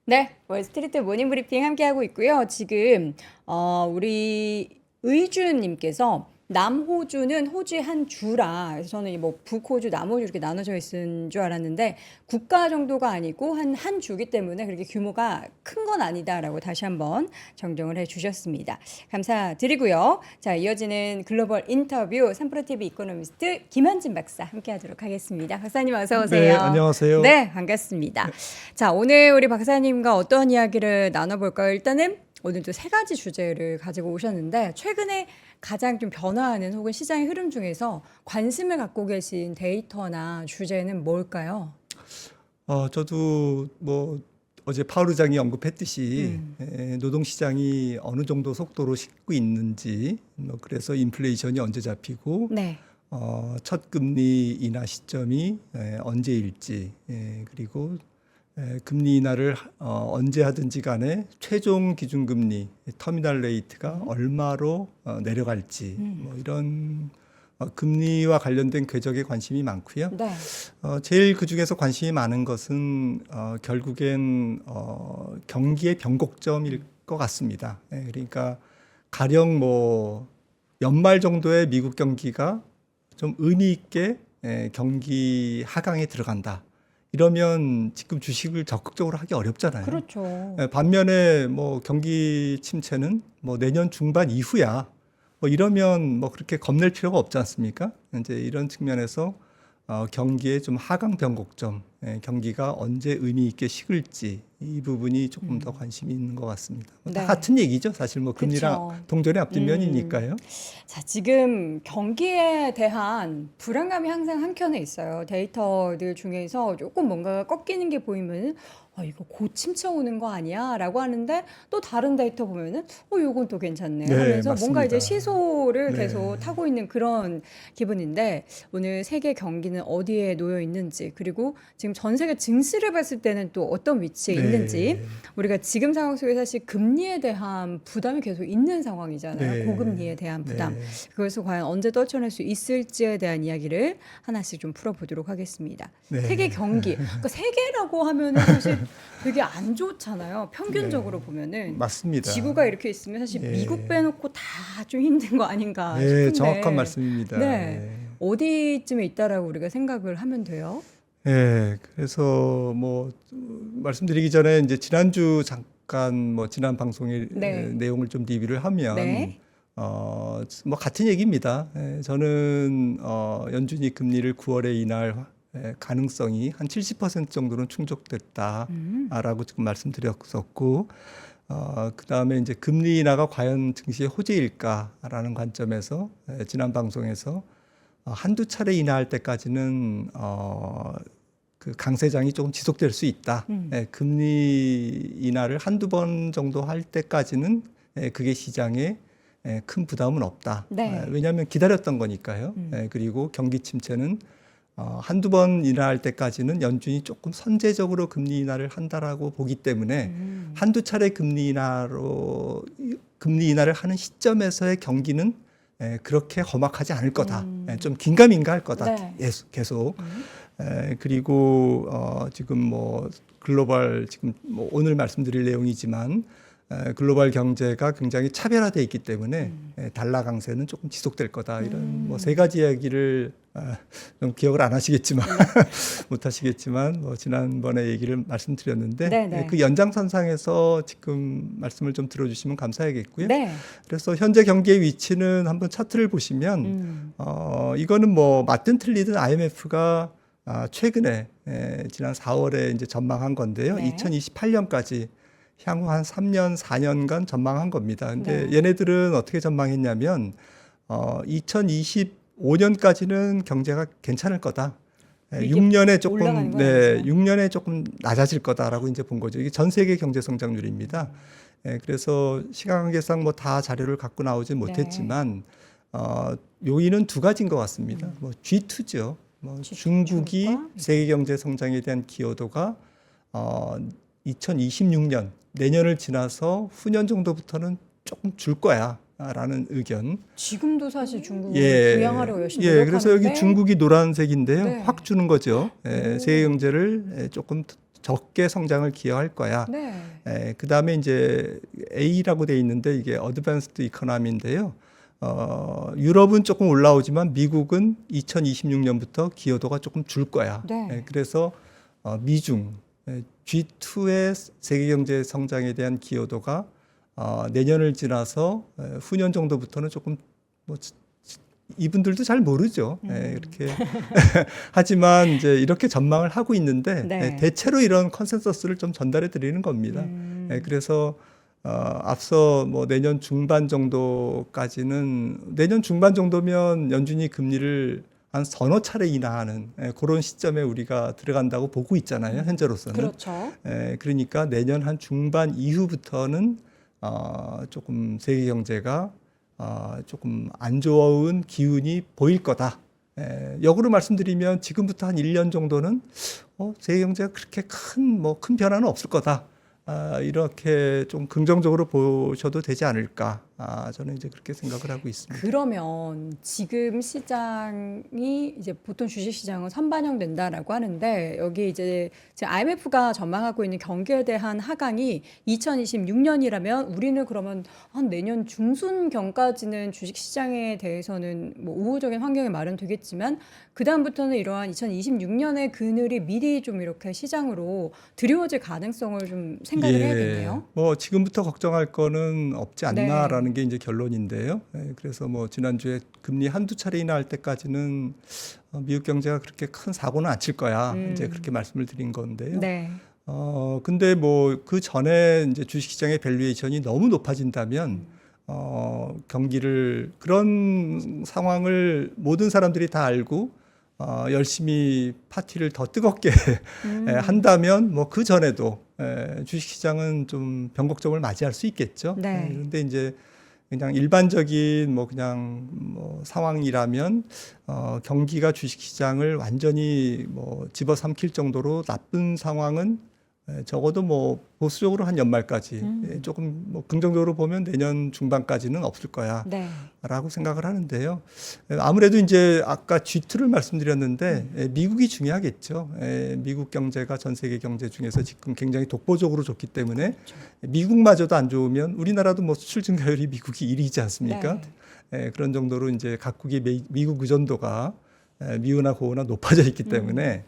네, 월스트리트 모닝 브리핑 함께하고 있고요. 지금 우리 의주님께서 남호주는 호주의 한 주라. 그래서 저는 뭐 북호주, 남호주 이렇게 나눠져 있는 줄 알았는데 국가 정도가 아니고 한 주기 때문에 그렇게 규모가 큰 건 아니다라고 다시 한번 정정을 해주셨습니다. 감사드리고요. 자, 이어지는 글로벌 인터뷰 삼프로TV 이코노미스트 김한진 박사 함께하도록 하겠습니다. 박사님 어서 네, 오세요. 안녕하세요. 네, 반갑습니다. 자, 오늘 우리 박사님과 어떤 이야기를 나눠볼까요? 일단은 오늘 또 세 가지 주제를 가지고 오셨는데 최근에 가장 좀 변화하는 혹은 시장의 흐름 중에서 관심을 갖고 계신 데이터나 주제는 뭘까요? 저도 뭐 어제 파월 의장이 언급했듯이 음. 노동시장이 어느 정도 속도로 식고 있는지, 뭐 그래서 인플레이션이 언제 잡히고 네. 첫 금리 인하 시점이 언제일지, 그리고 금리 인하를 언제 하든지 간에 최종 기준금리 터미널 레이트가 얼마로 내려갈지, 뭐 이런 금리와 관련된 궤적에 관심이 많고요. 네. 제일 그 중에서 관심이 많은 것은 결국엔 경기의 변곡점일 것 같습니다. 그러니까 가령 뭐 연말 정도에 미국 경기가 좀 의미 있게 경기 하강에 들어간다. 이러면 지금 주식을 적극적으로 하기 어렵잖아요. 그렇죠. 반면에 뭐 경기 침체는 뭐 내년 중반 이후야. 뭐 이러면 뭐 그렇게 겁낼 필요가 없지 않습니까? 이제 이런 측면에서 경기의 좀 하강 변곡점, 경기가 언제 의미 있게 식을지 이 부분이 조금 더 관심이 있는 것 같습니다. 다 네. 같은 얘기죠. 사실 뭐 금리랑 그쵸. 동전의 앞뒷면이니까요. 자, 지금 경기에 대한 불안감이 항상 한켠에 있어요. 데이터들 중에서 조금 뭔가가 꺾이는 게 보이면은 이거 곧 침체 오는 거 아니야? 라고 하는데 또 다른 데이터 보면은 요건 또 괜찮네 네, 하면서 뭔가 이제 맞습니다. 시소를 네. 계속 타고 있는 그런 기분인데 오늘 세계 경기는 어디에 놓여 있는지 그리고 지금 전 세계 증시를 봤을 때는 또 어떤 위치에 있는지 네. 우리가 지금 상황 속에 사실 금리에 대한 부담이 계속 있는 상황이잖아요. 네. 고금리에 대한 부담. 네. 그래서 과연 언제 떨쳐낼 수 있을지에 대한 이야기를 하나씩 좀 풀어보도록 하겠습니다. 네. 세계 경기. 그러니까 세계라고 하면은 사실 되게 안 좋잖아요. 평균적으로 보면은. 맞습니다. 지구가 이렇게 있으면 사실 예. 미국 빼놓고 다 좀 힘든 거 아닌가 네, 싶은데. 정확한 말씀입니다. 네. 어디쯤에 있다라고 우리가 생각을 하면 돼요? 그래서 뭐 말씀드리기 전에 이제 지난주 잠깐 뭐 지난 방송의 네. 내용을 좀 리뷰를 하면 네. 뭐 같은 얘기입니다. 연준이 금리를 9월에 인하할 가능성이 한 70% 정도는 충족됐다라고 지금 말씀드렸었고, 그 다음에 이제 금리 인하가 과연 증시의 호재일까라는 관점에서 지난 방송에서 한두 차례 인하할 때까지는 그 강세장이 조금 지속될 수 있다. 금리 인하를 한두 번 정도 할 때까지는 그게 시장에 큰 부담은 없다. 네. 왜냐하면 기다렸던 거니까요. 그리고 경기 침체는 한두 번 인하할 때까지는 연준이 조금 선제적으로 금리 인하를 한다라고 보기 때문에 한두 차례 금리 인하를 하는 시점에서의 경기는 그렇게 험악하지 않을 거다. 좀 긴가민가할 거다. 네. 계속. 그리고 지금 뭐 글로벌 지금 뭐 오늘 말씀드릴 내용이지만 글로벌 경제가 굉장히 차별화되어 있기 때문에 달러 강세는 조금 지속될 거다. 이런 뭐 세 가지 이야기를 좀 기억을 안 하시겠지만 못 하시겠지만 뭐 지난번에 얘기를 말씀드렸는데 네네. 그 연장선상에서 지금 말씀을 좀 들어주시면 감사하겠고요. 네. 그래서 현재 경기의 위치는 한번 차트를 보시면 이거는 뭐 맞든 틀리든 IMF가 최근에 지난 4월에 이제 전망한 건데요. 네. 2028년까지 향후 한 3년, 4년간 전망한 겁니다. 근데 네. 얘네들은 어떻게 전망했냐면 2025년까지는 경제가 괜찮을 거다. 이게 6년에 올라가는 조금 건 아니죠. 6년에 조금 낮아질 거다라고 이제 본 거죠. 이게 전 세계 경제 성장률입니다. 그래서 시간 관계상 뭐 다 자료를 갖고 나오진 못했지만 요인은 두 가지인 것 같습니다. 뭐 G2죠. 뭐 중국이 중국과? 세계 경제 성장에 대한 기여도가 2026년 내년을 지나서 후년 정도부터는 조금 줄 거야라는 의견. 지금도 사실 중국을 부양하려고 열심히 그래서 여기 노력하는데 중국이 노란색인데요. 네. 확 주는 거죠. 세계 경제를 조금 적게 성장을 기여할 거야. 네. 그다음에 이제 A라고 돼 있는데 이게 어드밴스드 이코노미인데요. 유럽은 조금 올라오지만 미국은 2026년부터 기여도가 조금 줄 거야. 네. 그래서 미중 G2의 세계 경제 성장에 대한 기여도가 내년을 지나서 후년 정도부터는 조금 뭐 이분들도 잘 모르죠. 이렇게 하지만 이제 이렇게 전망을 하고 있는데 네. 대체로 이런 컨센서스를 좀 전달해 드리는 겁니다. 그래서 앞서 뭐 내년 중반 정도까지는 내년 중반 정도면 연준이 금리를 한 서너 차례 인하하는 그런 시점에 우리가 들어간다고 보고 있잖아요. 현재로서는. 그렇죠. 그러니까 내년 한 중반 이후부터는 조금 세계 경제가 조금 안 좋은 기운이 보일 거다. 역으로 말씀드리면 지금부터 한 1년 정도는 세계 경제가 그렇게 큰 변화는 없을 거다. 이렇게 좀 긍정적으로 보셔도 되지 않을까. 저는 이제 그렇게 생각을 하고 있습니다. 그러면 지금 시장이 이제 보통 주식 시장은 선반영된다라고 하는데 여기 이제 지금 IMF가 전망하고 있는 경기에 대한 하강이 2026년이라면 우리는 그러면 한 내년 중순경까지는 주식 시장에 대해서는 뭐 우호적인 환경이 마련되겠지만 그 다음부터는 이러한 2026년의 그늘이 미리 좀 이렇게 시장으로 드리워질 가능성을 좀 생각을 해야겠네요. 뭐 지금부터 걱정할 거는 없지 않나라는 네. 게 이제 결론인데요. 그래서 뭐 지난주에 금리 한두 차례 인하할 때까지는 미국 경제가 그렇게 큰 사고는 안 칠 거야. 이제 그렇게 말씀을 드린 건데요. 네. 근데 뭐 그 전에 이제 주식시장의 밸류에이션이 너무 높아진다면 경기를 그런 상황을 모든 사람들이 다 알고 열심히 파티를 더 뜨겁게 한다면 뭐 그 전에도 주식시장은 좀 변곡점을 맞이할 수 있겠죠. 네. 그런데 이제 그냥 일반적인 뭐 그냥 뭐 상황이라면 경기가 주식시장을 완전히 뭐 집어삼킬 정도로 나쁜 상황은 적어도 뭐 보수적으로 한 연말까지 조금 뭐 긍정적으로 보면 내년 중반까지는 없을 거야. 네. 라고 생각을 하는데요. 아무래도 이제 아까 G2를 말씀드렸는데 미국이 중요하겠죠. 미국 경제가 전 세계 경제 중에서 지금 굉장히 독보적으로 좋기 때문에 그렇죠. 미국마저도 안 좋으면 우리나라도 뭐 수출 증가율이 미국이 1위지 않습니까? 네. 그런 정도로 이제 각국의 미국 의존도가 미우나 고우나 높아져 있기 때문에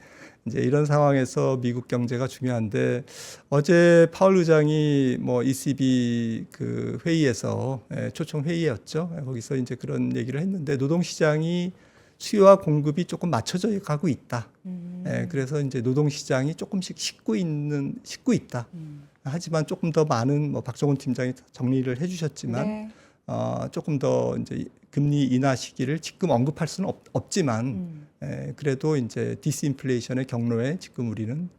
이제 이런 상황에서 미국 경제가 중요한데 어제 파월 의장이 뭐 ECB 그 회의에서 초청 회의였죠. 거기서 이제 그런 얘기를 했는데 노동 시장이 수요와 공급이 조금 맞춰져 가고 있다. 그래서 이제 노동 시장이 조금씩 식고 있다. 하지만 조금 더 많은 뭐 박정훈 팀장이 정리를 해주셨지만 네. 조금 더 이제 금리 인하 시기를 지금 언급할 수는 없지만 그래도 이제 디스인플레이션의 경로에 지금 우리는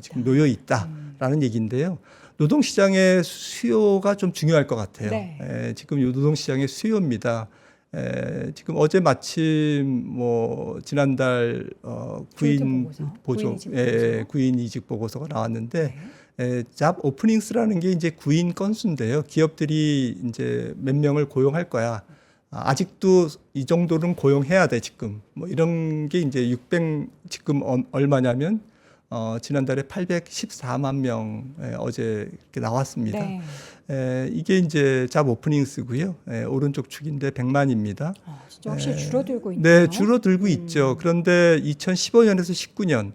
지금 놓여 있다라는 얘기인데요. 노동시장의 수요가 좀 중요할 것 같아요. 네. 지금 이 노동시장의 수요입니다. 지금 어제 마침 뭐 지난달 구인 보조, 구인 이직 보고서가 나왔는데 잡 오프닝스라는 게 이제 구인 건수인데요. 기업들이 이제 몇 명을 고용할 거야. 아직도 이 정도는 고용해야 돼 지금. 뭐 이런 게 이제 600 지금 얼마냐면 지난달에 814만 명 어제 이렇게 나왔습니다. 네. 이게 이제 잡 오프닝스고요. 오른쪽 축인데 100만입니다. 진짜 확실히 줄어들고 있네요. 네, 줄어들고 있죠. 그런데 2015년에서 19년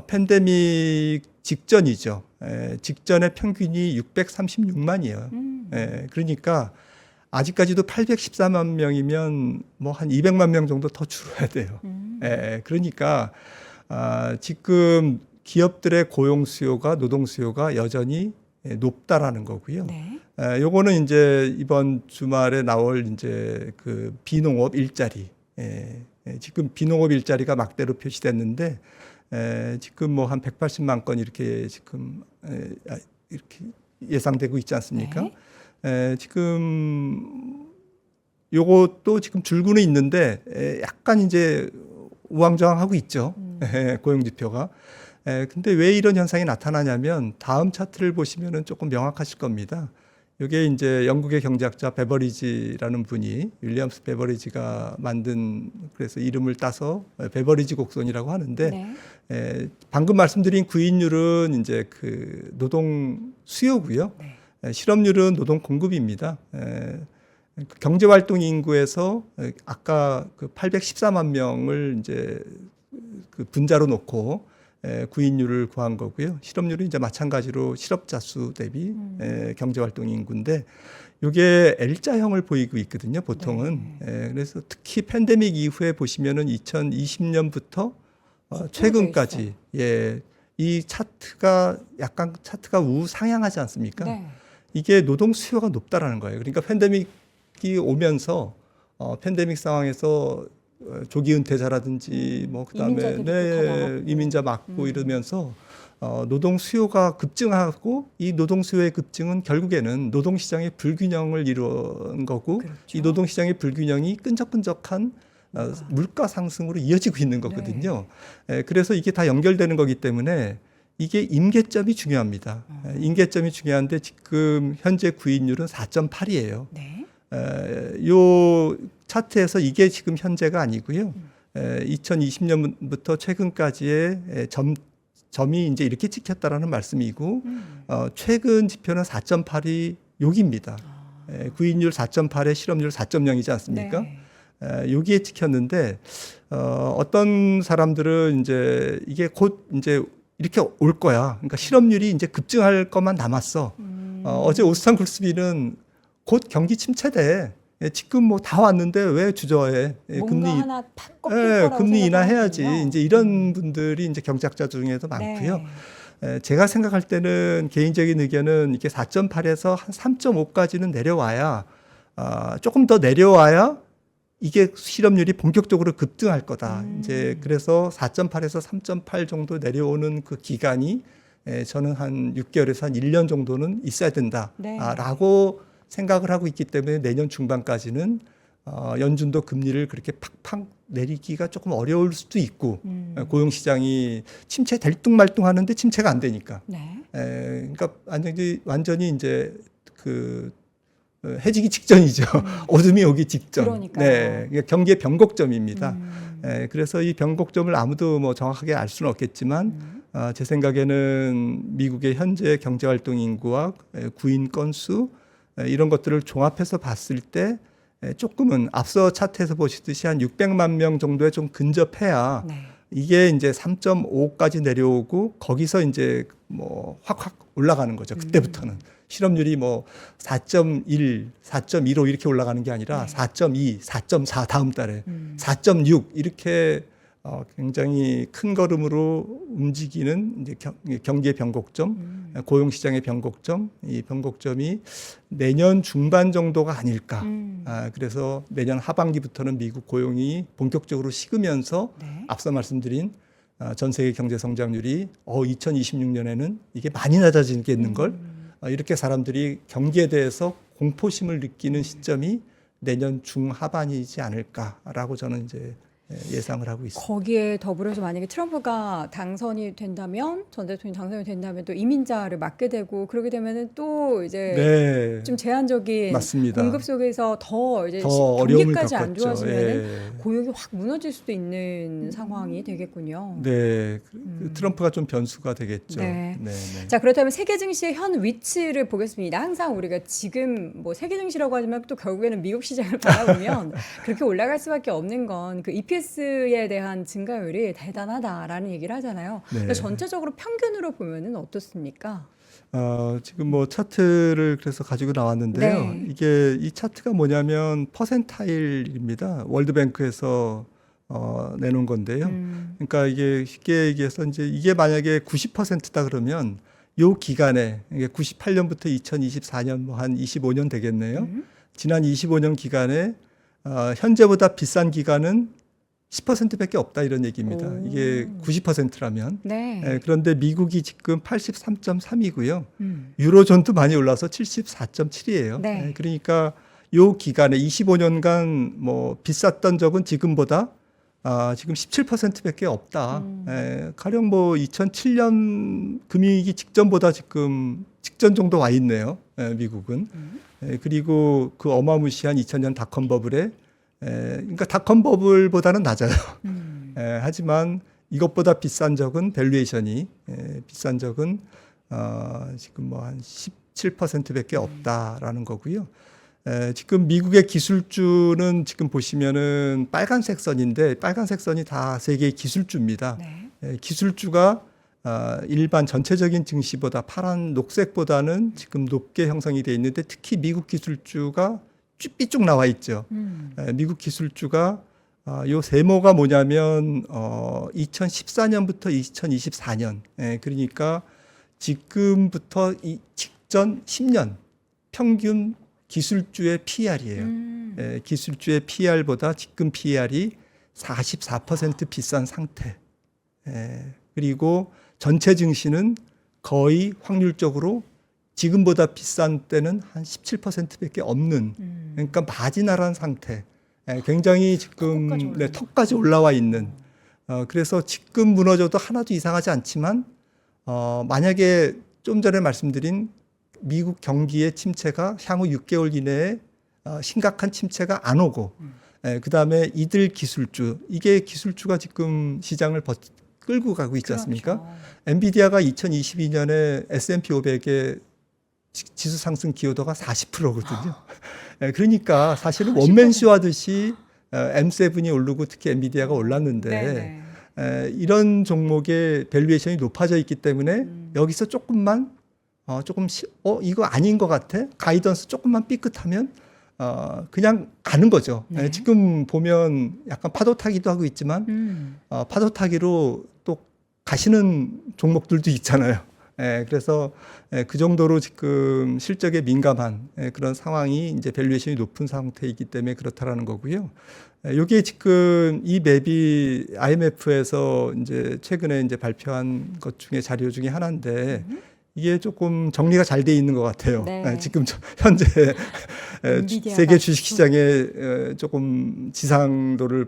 팬데믹 직전이죠. 직전의 평균이 636만이에요. 그러니까 아직까지도 814만 명이면 뭐 한 200만 명 정도 더 줄어야 돼요. 그러니까 지금 기업들의 고용 수요가 노동 수요가 여전히 높다라는 거고요. 네. 요거는 이제 이번 주말에 나올 이제 그 비농업 일자리. 지금 비농업 일자리가 막대로 표시됐는데 지금 뭐 한 180만 건 이렇게 지금 이렇게 예상되고 있지 않습니까? 네. 지금 요것도 지금 줄고는 있는데 약간 이제 우왕좌왕하고 있죠. 고용 지표가. 근데 왜 이런 현상이 나타나냐면 다음 차트를 보시면은 조금 명확하실 겁니다. 이게 이제 영국의 경제학자 베버리지라는 분이 윌리엄스 베버리지가 만든 그래서 이름을 따서 베버리지 곡선이라고 하는데 네. 방금 말씀드린 구인율은 이제 그 노동 수요고요. 네. 실업률은 노동 공급입니다. 경제활동 인구에서 아까 그 814만 명을 이제 그 분자로 놓고 구인율을 구한 거고요. 실업률은 이제 마찬가지로 실업자 수 대비 경제활동 인구인데 이게 L자형을 보이고 있거든요. 보통은. 그래서 특히 팬데믹 이후에 보시면은 2020년부터 최근까지 이 차트가 약간 차트가 우상향하지 않습니까? 네. 이게 노동 수요가 높다라는 거예요. 그러니까 팬데믹이 오면서 팬데믹 상황에서 조기 은퇴자라든지 뭐 그다음에 이민자 맞고 이러면서 노동 수요가 급증하고 이 노동 수요의 급증은 결국에는 노동 시장의 불균형을 이루는 거고 그렇죠. 이 노동 시장의 불균형이 끈적끈적한 물가 상승으로 이어지고 있는 거거든요. 그래서 이게 다 연결되는 거기 때문에 이게 임계점이 중요합니다. 임계점이 중요한데 지금 현재 구인율은 4.8이에요. 네. 요 차트에서 이게 지금 현재가 아니고요. 2020년부터 최근까지의 점이 이제 이렇게 찍혔다라는 말씀이고 최근 지표는 4.8이 여기입니다. 구인율 4.8에 실업률 4.0이지 않습니까? 네. 여기에 찍혔는데 어떤 사람들은 이제 이게 곧 이제 이렇게 올 거야. 그러니까 실업률이 이제 급증할 것만 남았어. 어제 오스탄 글스비는 곧 경기 침체돼. 지금 뭐 다 왔는데 왜 주저해? 금리 하나 팍 꺾일 거라고 금리 인하해야지. 생각하는군요. 이제 이런 분들이 이제 경제학자 중에도 많고요. 제가 생각할 때는 개인적인 의견은 이게 4.8에서 한 3.5까지는 내려와야 조금 더 내려와야 이게 실업률이 본격적으로 급등할 거다. 이제 그래서 4.8에서 3.8 정도 내려오는 그 기간이 저는 한 6개월에서 한 1년 정도는 있어야 된다라고 생각을 하고 있기 때문에 내년 중반까지는 연준도 금리를 그렇게 팍팍 내리기가 조금 어려울 수도 있고 고용 시장이 침체 될 뚱말뚱 하는데 침체가 안 되니까. 그러니까 완전히 이제 그 해지기 직전이죠. 어둠이 오기 직전. 그러니까요. 그러니까 경기의 변곡점입니다. 그래서 이 변곡점을 아무도 뭐 정확하게 알 수는 없겠지만 제 생각에는 미국의 현재 경제활동 인구와 구인 건수 이런 것들을 종합해서 봤을 때 조금은 앞서 차트에서 보시듯이 한 600만 명 정도에 좀 근접해야 이게 이제 3.5까지 내려오고 거기서 이제 뭐 확확 올라가는 거죠. 그때부터는. 실업률이 뭐 4.1, 4.15 이렇게 올라가는 게 아니라 4.2, 4.4 다음 달에 4.6 이렇게 굉장히 큰 걸음으로 움직이는 이제 경기의 변곡점, 고용 시장의 변곡점, 이 변곡점이 내년 중반 정도가 아닐까. 그래서 내년 하반기부터는 미국 고용이 본격적으로 식으면서 앞서 말씀드린 전 세계 경제 성장률이 2026년에는 이게 많이 낮아지겠는 걸 이렇게 사람들이 경기에 대해서 공포심을 느끼는 시점이 내년 중하반이지 않을까라고 저는 이제 예상을 하고 있습니다. 거기에 더불어서 만약에 트럼프가 당선이 된다면 전 대통령이 당선이 된다면 또 이민자를 막게 되고 그러게 되면은 또 이제 좀 제한적인 맞습니다. 공급 속에서 더 이제 어려움을 경기까지 안 겪었죠. 좋아지면은 고용이 확 무너질 수도 있는 상황이 되겠군요. 트럼프가 좀 변수가 되겠죠. 자, 그렇다면 세계 증시의 현 위치를 보겠습니다. 항상 우리가 지금 뭐 세계 증시라고 하지만 또 결국에는 미국 시장을 바라보면 그렇게 올라갈 수밖에 없는 건 그 EPS에 대한 증가율이 대단하다라는 얘기를 하잖아요. 그러니까 전체적으로 평균으로 보면은 어떻습니까? 지금 뭐 차트를 그래서 가지고 나왔는데요. 이게 이 차트가 뭐냐면 퍼센타일입니다. 월드뱅크에서 내놓은 건데요. 그러니까 이게 쉽게 얘기해서 이제 이게 만약에 90%다 그러면 요 기간에 이게 98년부터 2024년 뭐 한 25년 되겠네요. 지난 25년 기간에 현재보다 비싼 기간은 10%밖에 없다 이런 얘기입니다. 이게 90%라면. 그런데 미국이 지금 83.3이고요. 유로존도 많이 올라서 74.7이에요. 그러니까 요 기간에 25년간 뭐 비쌌던 적은 지금보다 지금 17%밖에 없다. 가령 뭐 2007년 금융위기 직전보다 지금 직전 정도 와 있네요. 미국은. 그리고 그 어마무시한 2000년 닷컴 버블에 그러니까 닷컴 버블보다는 낮아요. 하지만 이것보다 비싼 적은 밸류에이션이 비싼 적은 지금 뭐 한 17%밖에 없다라는 거고요. 지금 미국의 기술주는 지금 보시면은 빨간색 선인데 빨간색 선이 다 세계의 기술주입니다. 네. 기술주가 일반 전체적인 증시보다 파란 녹색보다는 지금 높게 형성이 되어 있는데 특히 미국 기술주가 삐쭉 나와 있죠. 미국 기술주가 요 세모가 뭐냐면 2014년부터 2024년 그러니까 지금부터 직전 10년 평균 기술주의 PR이에요. 기술주의 PR보다 지금 PR이 44% 비싼 상태. 그리고 전체 증시는 거의 확률적으로 지금보다 비싼 때는 한 17%밖에 없는 그러니까 마지나란 상태. 굉장히 지금 턱까지 올라와 있는. 그래서 지금 무너져도 하나도 이상하지 않지만 만약에 좀 전에 말씀드린 미국 경기의 침체가 향후 6개월 이내에 심각한 침체가 안 오고 그다음에 이들 기술주 이게 기술주가 지금 시장을 끌고 가고 있지 않습니까? 그렇죠. 엔비디아가 2022년에 S&P 500의 지수 상승 기여도가 40%거든요. 그러니까 사실은 원맨쇼 하듯이 M7이 오르고 특히 엔비디아가 올랐는데 이런 종목의 밸류에이션이 높아져 있기 때문에 여기서 조금만 이거 아닌 것 같아? 가이던스 조금만 삐끗하면 그냥 가는 거죠. 네. 지금 보면 약간 파도 타기도 하고 있지만 파도 타기로 또 가시는 종목들도 있잖아요. 그래서 그 정도로 지금 실적에 민감한 그런 상황이 이제 밸류에이션이 높은 상태이기 때문에 그렇다라는 거고요. 요게 지금 이 맵이 IMF에서 이제 최근에 이제 발표한 것 중에 자료 중에 하나인데 이게 조금 정리가 잘 돼 있는 것 같아요. 네. 지금 현재 세계 주식 시장에 네. 조금 지상도를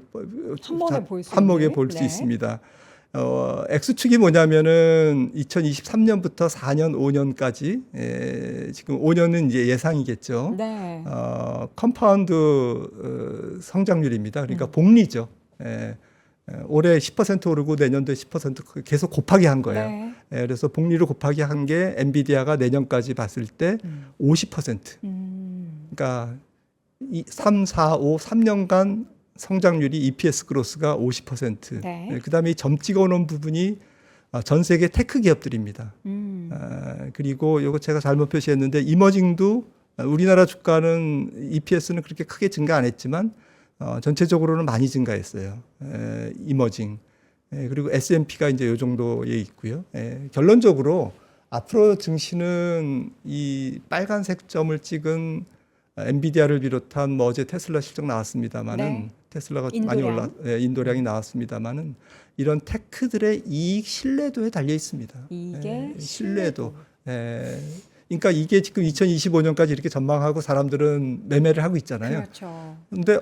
한목에 볼 수 네. 있습니다. X축이 뭐냐면은 2023년부터 4년, 5년까지 지금 5년은 이제 예상이겠죠. 네. 컴파운드 성장률입니다. 그러니까 복리죠. 올해 10% 오르고 내년도에 10% 계속 곱하기 한 거예요. 네. 그래서 복리를 곱하기 한 게 엔비디아가 내년까지 봤을 때 50%. 그러니까 3, 4, 5, 3년간 성장률이 EPS 그로스가 50%. 네. 그다음에 이 점 찍어놓은 부분이 전 세계 테크 기업들입니다. 그리고 이거 제가 잘못 표시했는데 이머징도 우리나라 주가는 EPS는 그렇게 크게 증가 안 했지만 전체적으로는 많이 증가했어요. 이머징. 그리고 S&P가 이제 이 정도에 있고요. 결론적으로 앞으로 증시는 이 빨간색 점을 찍은 엔비디아를 비롯한 뭐 어제 테슬라 실적 나왔습니다만은 네. 테슬라가 인도량. 많이 인도량이 나왔습니다만은 이런 테크들의 이익 신뢰도에 달려 있습니다. 이게 신뢰도. 그러니까 이게 지금 2025년까지 이렇게 전망하고 사람들은 매매를 하고 있잖아요. 그렇죠. 근데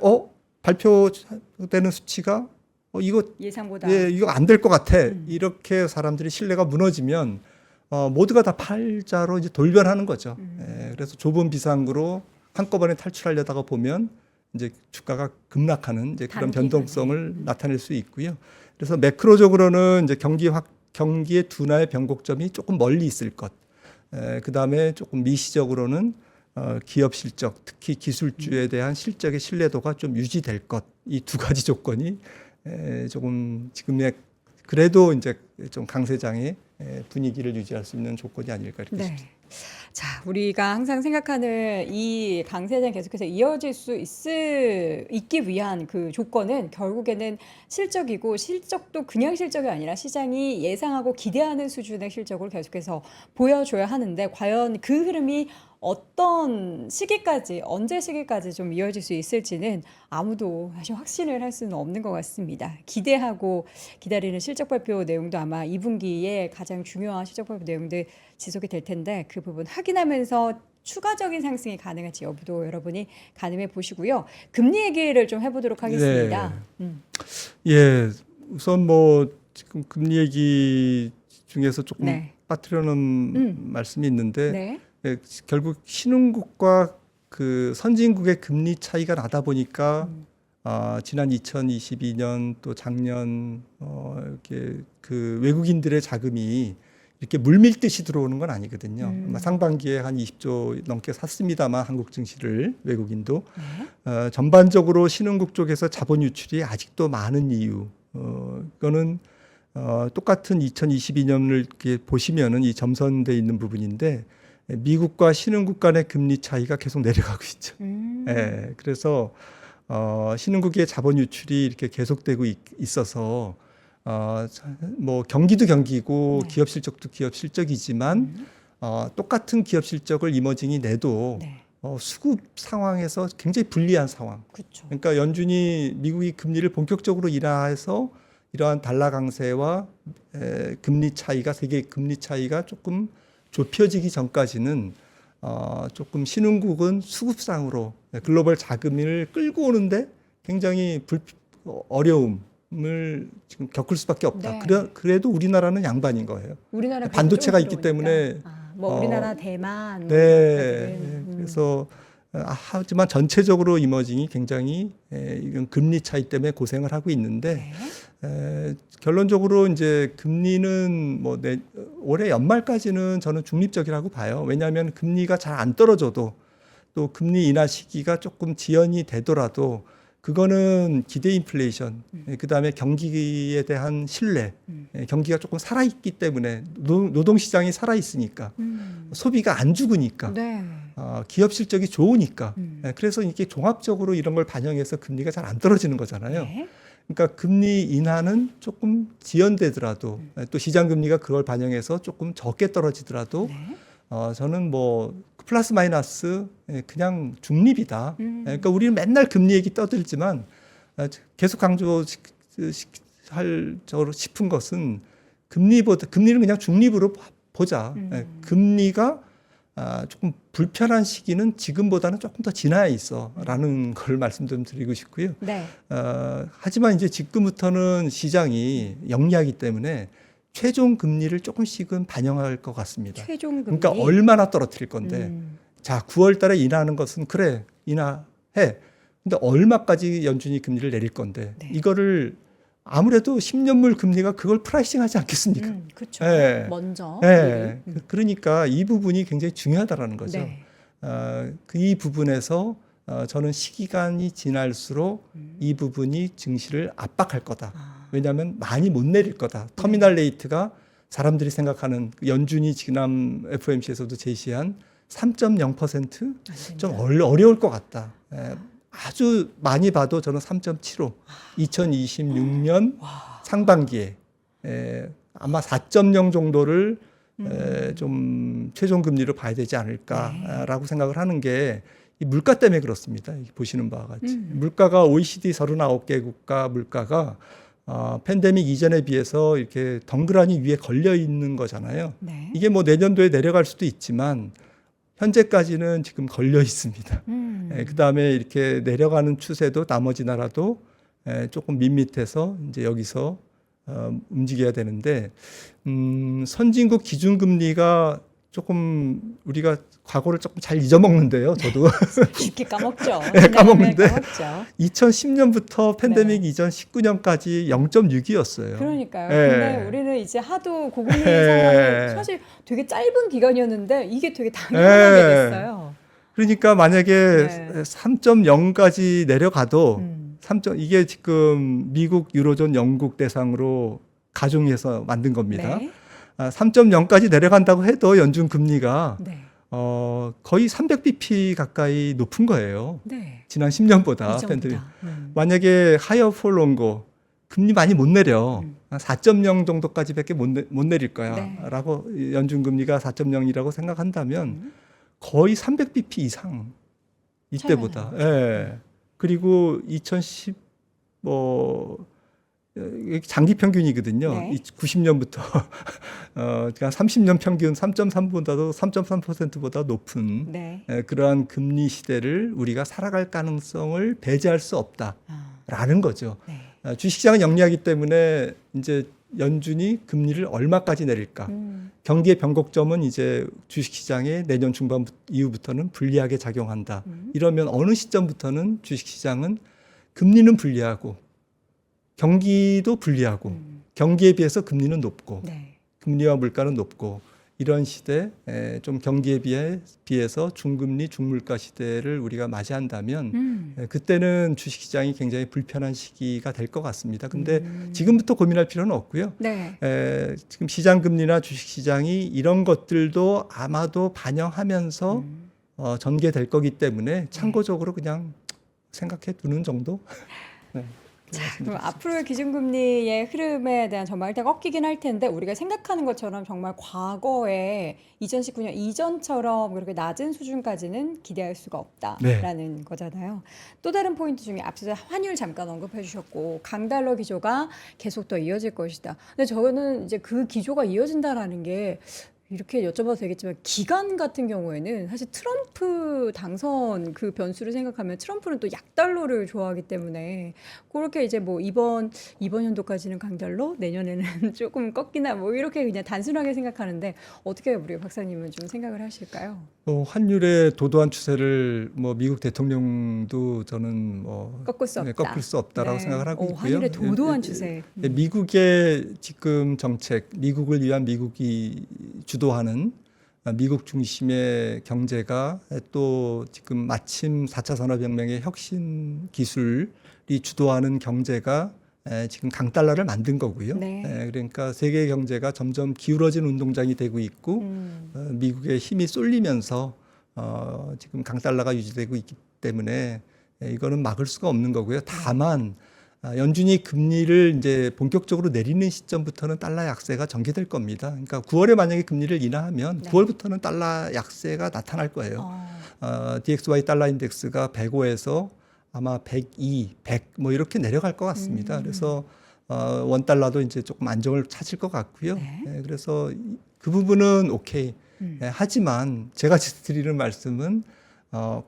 발표되는 수치가 이거 예상보다 이거 안 될 것 같아. 이렇게 사람들이 신뢰가 무너지면 모두가 다 팔자로 이제 돌변하는 거죠. 그래서 좁은 비상구로 한꺼번에 탈출하려다가 보면 이제 주가가 급락하는 이제 그런 변동성을 나타낼 수 있고요. 그래서 매크로적으로는 이제 경기의 둔화의 변곡점이 조금 멀리 있을 것. 그다음에 조금 미시적으로는 기업 실적, 특히 기술주에 대한 실적의 신뢰도가 좀 유지될 것. 이 두 가지 조건이 조금 지금의 그래도 이제 좀 강세장의 분위기를 유지할 수 있는 조건이 아닐까 이렇게 네. 싶습니다. 자, 우리가 항상 생각하는 이 강세장 계속해서 이어질 수 있기 위한 그 조건은 결국에는 실적이고 실적도 그냥 실적이 아니라 시장이 예상하고 기대하는 수준의 실적을 계속해서 보여줘야 하는데 과연 그 흐름이 어떤 시기까지, 언제 시기까지 좀 이어질 수 있을지는 아무도 사실 확신을 할 수는 없는 것 같습니다. 기대하고 기다리는 실적 발표 내용도 아마 2분기에 가장 중요한 실적 발표 내용들 지속이 될 텐데 그 부분 확인하면서 추가적인 상승이 가능할지 여부도 여러분이 가늠해 보시고요. 금리 얘기를 좀 해보도록 하겠습니다. 예, 우선 뭐 지금 금리 얘기 중에서 조금 네. 빠뜨려놓은 말씀이 있는데 네. 결국 신흥국과 그 선진국의 금리 차이가 나다 보니까 지난 2022년 또 작년 이렇게 그 외국인들의 자금이 이렇게 물밀듯이 들어오는 건 아니거든요. 아마 상반기에 한 20조 넘게 샀습니다만 한국 증시를 외국인도 전반적으로 신흥국 쪽에서 자본 유출이 아직도 많은 이유. 이거는 똑같은 2022년을 이렇게 보시면은 이 점선돼 있는 부분인데 미국과 신흥국 간의 금리 차이가 계속 내려가고 있죠. 예, 그래서 신흥국의 자본 유출이 이렇게 계속되고 있어서 뭐 경기도 경기고 네. 기업 실적도 기업 실적이지만 똑같은 기업 실적을 이머징이 내도 네. 수급 상황에서 굉장히 불리한 상황. 그렇죠. 그러니까 연준이 미국이 금리를 본격적으로 인하해서 이러한 달러 강세와 금리 차이가 세계 금리 차이가 조금 좁혀지기 전까지는 조금 신흥국은 수급상으로 글로벌 자금을 끌고 오는데 굉장히 어려움을 지금 겪을 수밖에 없다. 네. 그래도 우리나라는 양반인 거예요. 우리나라 반도체가 배도 좀 있기 들어오니까. 때문에 뭐 우리나라, 대만, 뭐 네, 이런 것들은, 그래서 하지만 전체적으로 이머징이 굉장히 이런 금리 차이 때문에 고생을 하고 있는데 결론적으로 이제 금리는 뭐 올해 연말까지는 저는 중립적이라고 봐요. 왜냐하면 금리가 잘 안 떨어져도 또 금리 인하 시기가 조금 지연이 되더라도 그거는 기대 인플레이션, 그다음에 경기에 대한 신뢰, 경기가 조금 살아있기 때문에 노동시장이 살아있으니까 소비가 안 죽으니까 네. 기업 실적이 좋으니까 그래서 이게 종합적으로 이런 걸 반영해서 금리가 잘 안 떨어지는 거잖아요. 네. 그러니까 금리 인하는 조금 지연되더라도 또 시장 금리가 그걸 반영해서 조금 적게 떨어지더라도 네. 저는 뭐 플러스 마이너스 그냥 중립이다. 그러니까 우리는 맨날 금리 얘기 떠들지만 계속 강조할 싶은 것은 금리는 그냥 중립으로 보자. 금리가 조금 불편한 시기는 지금보다는 조금 더 지나야 있어라는 걸 말씀 좀 드리고 싶고요. 네. 하지만 이제 지금부터는 시장이 영리하기 때문에 최종 금리를 조금씩은 반영할 것 같습니다. 최종 금리. 그러니까 얼마나 떨어뜨릴 건데. 자, 9월 달에 인하하는 것은 그래, 인하해. 근데 얼마까지 연준이 금리를 내릴 건데. 네. 이거를 아무래도 10년물 금리가 그걸 프라이싱 하지 않겠습니까? 그렇죠. 네. 먼저. 네. 그러니까 이 부분이 굉장히 중요하다라는 거죠. 네. 이 부분에서 저는 시기간이 지날수록 이 부분이 증시를 압박할 거다. 왜냐하면 많이 못 내릴 거다. 터미널 레이트가 사람들이 생각하는 연준이 지난 FOMC에서도 제시한 3.0% 좀 어려울 것 같다. 아주 많이 봐도 저는 3.75. 2026년 상반기에 아마 4.0 정도를 좀 최종 금리로 봐야 되지 않을까라고 생각을 하는 게 이 물가 때문에 그렇습니다. 보시는 바와 같이 물가가 OECD 39개 국가 물가가 팬데믹 이전에 비해서 이렇게 덩그러니 위에 걸려 있는 거잖아요. 네. 이게 뭐 내년도에 내려갈 수도 있지만 현재까지는 지금 걸려 있습니다. 그다음에 이렇게 내려가는 추세도 나머지 나라도 조금 밋밋해서 이제 여기서 움직여야 되는데 선진국 기준금리가 조금 우리가 과거를 조금 잘 잊어먹는데요. 저도 쉽게 까먹죠. 네, 까먹는데 까먹죠. 2010년부터 팬데믹 이전 19년까지 0.6이었어요. 그러니까요. 네. 근데 우리는 이제 하도 고금리 네. 상황이 사실 되게 짧은 기간이었는데 이게 되게 당연하게 네. 됐어요. 그러니까 만약에 네. 3.0까지 내려가도 이게 지금 미국, 유로존, 영국 대상으로 가중해서 만든 겁니다. 네. 3.0까지 내려간다고 해도 연준 금리가 네. 거의 300bp 가까이 높은 거예요. 네. 지난 10년보다. 팬데믹. 이전보다. 만약에 하이어 폴 롱고 금리 많이 못 내려. 4.0 정도까지밖에 못 내릴 거야. 네. 라고 연준 금리가 4.0이라고 생각한다면 거의 300bp 이상 이때보다. 예. 그리고 2010 장기 평균이거든요. 네. 90년부터 그러니까 30년 평균 3.3보다도 3.3%보다 높은 네. 그러한 금리 시대를 우리가 살아갈 가능성을 배제할 수 없다라는 거죠. 네. 주식시장은 영리하기 때문에 이제 연준이 금리를 얼마까지 내릴까? 경기의 변곡점은 이제 주식시장에 내년 중반 이후부터는 불리하게 작용한다. 이러면 어느 시점부터는 주식시장은 금리는 불리하고 경기도 불리하고 경기에 비해서 금리는 높고 네. 금리와 물가는 높고 이런 시대 좀 경기에 비해서 중금리 중물가 시대를 우리가 맞이한다면 그때는 주식시장이 굉장히 불편한 시기가 될 것 같습니다. 근데 지금부터 고민할 필요는 없고요. 네. 지금 시장금리나 주식시장이 이런 것들도 아마도 반영하면서 전개될 거기 때문에 참고적으로 그냥 생각해 두는 정도. 네. 자, 그럼 앞으로의 기준금리의 흐름에 대한 전망 일단 꺾이긴 할 텐데 우리가 생각하는 것처럼 정말 과거에 2019년 이전처럼 그렇게 낮은 수준까지는 기대할 수가 없다라는 거잖아요. 또 다른 포인트 중에 앞서서 환율 잠깐 언급해 주셨고 강달러 기조가 계속 더 이어질 것이다. 근데 저는 이제 그 기조가 이어진다라는 게 이렇게 여쭤봐도 되겠지만 기간 같은 경우에는 사실 트럼프 당선 그 변수를 생각하면 트럼프는 또 약달러를 좋아하기 때문에 그렇게 이제 뭐 이번 연도까지는 강달러, 내년에는 조금 꺾이나 뭐 이렇게 그냥 단순하게 생각하는데 어떻게 우리 박사님은 좀 생각을 하실까요? 환율의 도도한 추세를 뭐 미국 대통령도 저는 뭐 꺾을 수 없다. 꺾을 수 없다라고 네. 생각을 하고 있고요. 환율의 도도한 추세. 미국의 지금 정책, 미국을 위한 미국이 주도하는 미국 중심의 경제가 또 지금 마침 4차 산업혁명의 혁신 기술이 주도하는 경제가 지금 강달러를 만든 거고요. 네. 그러니까 세계 경제가 점점 기울어진 운동장이 되고 있고 미국의 힘이 쏠리면서 지금 강달러가 유지되고 있기 때문에 이거는 막을 수가 없는 거고요. 다만 연준이 금리를 이제 본격적으로 내리는 시점부터는 달러 약세가 전개될 겁니다. 그러니까 9월에 만약에 금리를 인하하면 네. 9월부터는 달러 약세가 나타날 거예요. DXY 달러 인덱스가 105에서 아마 102, 100 뭐 이렇게 내려갈 것 같습니다. 그래서 원 달러도 이제 조금 안정을 찾을 것 같고요. 네. 그래서 그 부분은 오케이. 하지만 제가 드리는 말씀은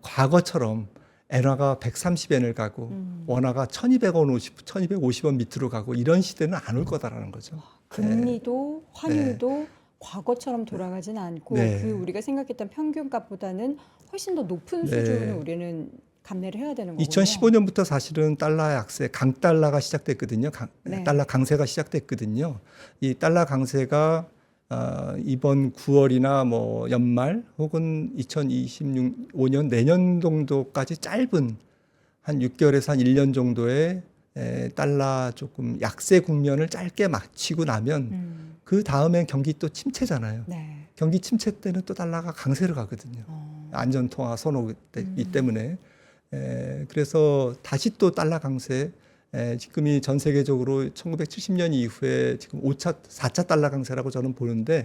과거처럼 엔화가 130엔을 가고 원화가 1,200원, 1,250원 밑으로 가고 이런 시대는 안 올 거다라는 거죠. 금리도 환율도 과거처럼 돌아가진 않고 네. 그 우리가 생각했던 평균값보다는 훨씬 더 높은 네. 수준을 우리는 감내를 해야 되는 거고요. 2015년부터 사실은 달러 약세, 강달러가 시작됐거든요. 네. 달러 달러 강세가 시작됐거든요. 이 달러 강세가 이번 9월이나 뭐 연말 혹은 2025년 내년 정도까지 짧은 한 6개월에서 한 1년 정도의 달러 조금 약세 국면을 짧게 마치고 나면 그 다음엔 경기 또 침체잖아요. 네. 경기 침체 때는 또 달러가 강세로 가거든요. 안전통화 선호이기 때문에. 그래서 다시 또 달러 강세, 지금이 전 세계적으로 1970년 이후에 지금 4차 달러 강세라고 저는 보는데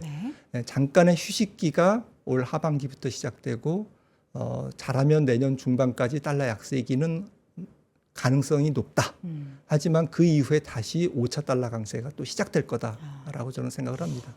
네. 잠깐의 휴식기가 올 하반기부터 시작되고 잘하면 내년 중반까지 달러 약세기는 가능성이 높다. 하지만 그 이후에 다시 5차 달러 강세가 또 시작될 거다라고 저는 생각을 합니다.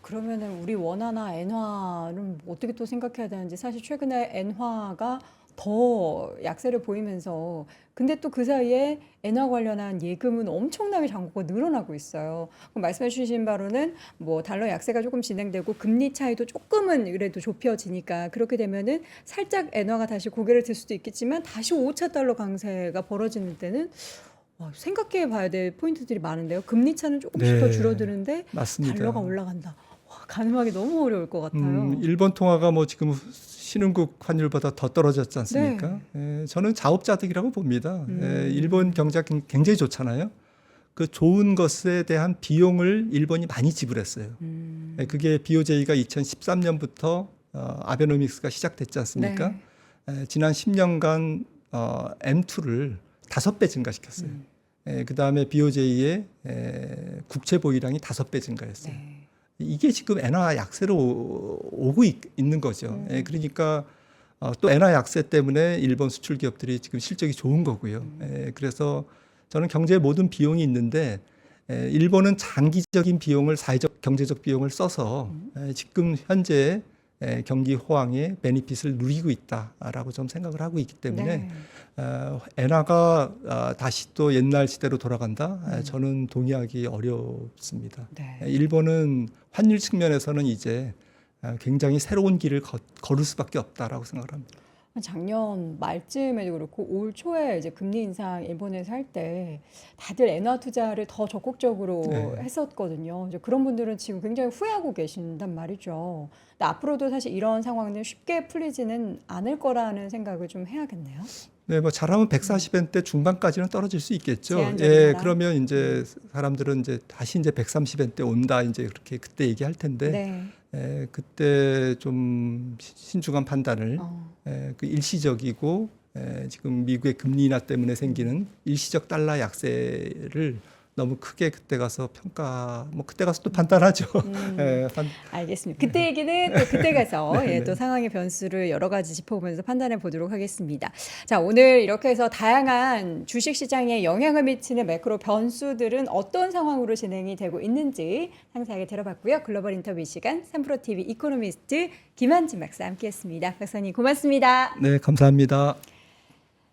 그러면은 우리 원화나 엔화는 어떻게 또 생각해야 되는지 사실 최근에 엔화가 더 약세를 보이면서 근데 또 그 사이에 엔화 관련한 예금은 엄청나게 잔고가 늘어나고 있어요. 그럼 말씀해 주신 바로는 뭐 달러 약세가 조금 진행되고 금리 차이도 조금은 그래도 좁혀지니까 그렇게 되면은 살짝 엔화가 다시 고개를 들 수도 있겠지만 다시 5차 달러 강세가 벌어지는 때는 생각해 봐야 될 포인트들이 많은데요. 금리 차는 조금씩 더 줄어드는데 맞습니다. 달러가 올라간다. 가늠하기 너무 어려울 것 같아요. 일본 통화가 뭐 지금 신흥국 환율보다 더 떨어졌지 않습니까? 저는 자업자득이라고 봅니다. 일본 경제가 굉장히 좋잖아요. 그 좋은 것에 대한 비용을 일본이 많이 지불했어요. 그게 BOJ가 2013년부터 아베노믹스가 시작됐지 않습니까? 지난 10년간 M2를 5배 증가시켰어요. 그 다음에 BOJ의 국채 보유량이 5배 증가했어요. 이게 지금 엔화 약세로 오고 있는 거죠. 그러니까 또 엔화 약세 때문에 일본 수출 기업들이 지금 실적이 좋은 거고요. 그래서 저는 경제에 모든 비용이 있는데 일본은 장기적인 비용을 사회적 경제적 비용을 써서 지금 현재 경기 호황의 베니핏을 누리고 있다라고 좀 생각을 하고 있기 때문에 네. 엔화가 다시 또 옛날 시대로 돌아간다? 저는 동의하기 어렵습니다. 네. 일본은 환율 측면에서는 이제 굉장히 새로운 길을 걸을 수밖에 없다라고 생각을 합니다. 작년 말쯤에도 그렇고 올 초에 이제 금리 인상 일본에서 할 때 다들 엔화 투자를 더 적극적으로 네. 했었거든요. 이제 그런 분들은 지금 굉장히 후회하고 계신단 말이죠. 근데 앞으로도 사실 이런 상황은 쉽게 풀리지는 않을 거라는 생각을 좀 해야겠네요. 네, 뭐 잘하면 140엔대 중반까지는 떨어질 수 있겠죠. 제한적인 예, 하락. 그러면 이제 사람들은 이제 다시 이제 130엔대 온다 이제 그렇게 그때 얘기할 텐데, 네. 그때 좀 신중한 판단을 그 일시적이고 지금 미국의 금리 인하 때문에 생기는 일시적 달러 약세를 너무 크게 그때 가서 뭐 그때 가서 또 판단하죠. 알겠습니다. 그때 얘기는 또 그때 가서 네, 예, 또 상황의 변수를 여러 가지 짚어보면서 판단해 보도록 하겠습니다. 자, 오늘 이렇게 해서 다양한 주식 시장에 영향을 미치는 매크로 변수들은 어떤 상황으로 진행이 되고 있는지 상세하게 들어봤고요. 글로벌 인터뷰 시간 3프로TV 이코노미스트 김한진 박사 함께했습니다. 박사님 고맙습니다. 네, 감사합니다.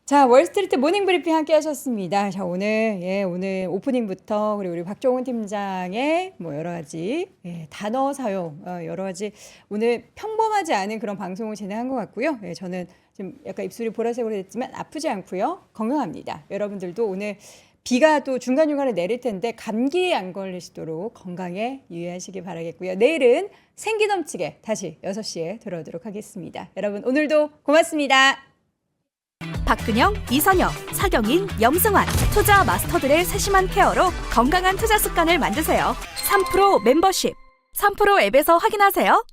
자, 월스트리트 모닝 브리핑 함께 하셨습니다. 자, 오늘 오프닝부터 그리고 우리 박종훈 팀장의 뭐 여러 가지 단어 사용, 여러 가지 오늘 평범하지 않은 그런 방송을 진행한 것 같고요. 저는 좀 약간 입술이 보라색으로 됐지만 아프지 않고요. 건강합니다. 여러분들도 오늘 비가 또 중간중간에 내릴 텐데 감기에 안 걸리시도록 건강에 유의하시기 바라겠고요. 내일은 생기 넘치게 다시 6시에 들어오도록 하겠습니다. 여러분 오늘도 고맙습니다. 박근영, 이선영, 사경인, 염승환 투자 마스터들의 세심한 케어로 건강한 투자 습관을 만드세요. 3프로 멤버십 3프로 앱에서 확인하세요.